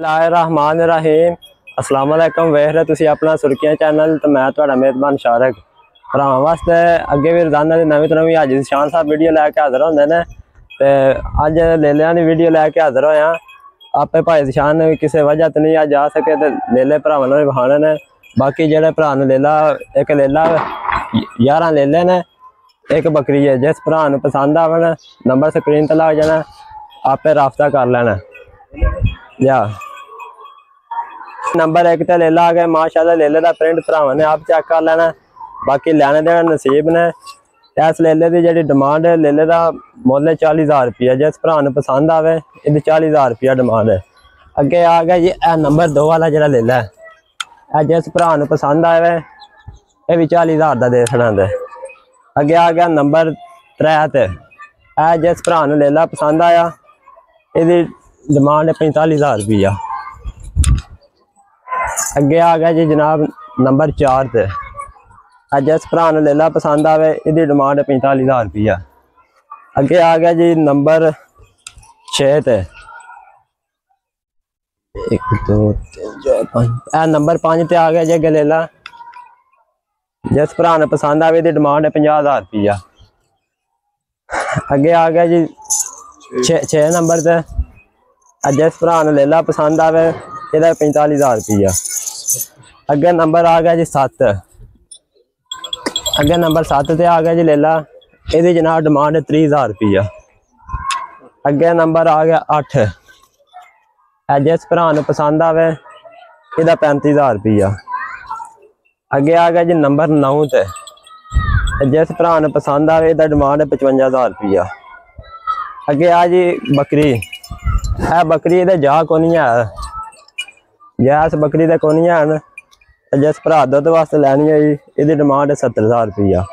रहमान रहीम अस्सलाम वालेकुम। वेख रहे तुसी अपना सुर्खियां चैनल तो मैं तुहाडा मेज़बान शारक भरावां वास्ते अगे भी रोजाना की नवीं तो नवीं हाजी शान साहब वीडियो लैके हाजिर होंदे ने ते अज लेलियां की वीडियो लैके हाजिर होया। आपे भाई शान किसी वजह तो नहीं अज आ सके तो लेले भरावां नूं विखाने ने। बाकी जेहड़े भरा ने लेला एक लेला 11 लेले ने एक बकरी है। जिस भरा नूं पसंद आवे नंबर स्क्रीन ते लग जाना, आपे राबता कर लेना। या नंबर 1 ते लेला आ गए माशाल्लाह। लेले का प्रिंट भरावां ने आप चेक कर लेना। बाकी लैने देने नसीब ने। इस लेले की जी डिमांड है, लेले का मुल 40,000 रुपया। जिस भरा नूं पसंद आवे इहदी 40,000 रुपया डिमांड है। अगे आ गया जी यह नंबर 2 वाला जो लेला है। जिस भरा नूं पसंद आवे यह भी 40,000 का दे छड़ांदे। अगे आ गया नंबर 3 ते। जिस भरा नूं लेला पसंद आया यहदी डिमांड है 45,000 रुपया। अगे आ गया जी जनाब नंबर 4 ते। जिस भरा नूं लेला पसंद आवे इसकी डिमांड है 45,000 रुपया। अगे आ गया जी नंबर 6 ते। 1 2 3 4 5 नंबर 5 ते आ गया जी अगे लेला। जिस भरा नूं पसंद आवे इसकी डिमांड है 50,000 रुपया। अगे आ गया जी 6 नंबर ते। जिस भरा नूं लेला पसंद आवे इसका 45,000 रुपया। अगे नंबर आ गया जी 7। अगे नंबर 7 ते आ गया जी लेला। इसकी जनाब डिमांड है 30,000 रुपया। अगे नंबर आ गया 8। जिस भरा नूं पसंद आवे इसका 35,000 रुपया। अगे आ गया जी नंबर 9 ते। जिस भरा नूं पसंद आवे इसका डिमांड है 55,000 रुपया। अगे आ जी बकरी। बकरी ये जा को नहीं है, जैस बकरी दे को नहीं है। जिस भरा दुध वास्ते लैनी है जी इसकी डिमांड है 70,000 रुपया।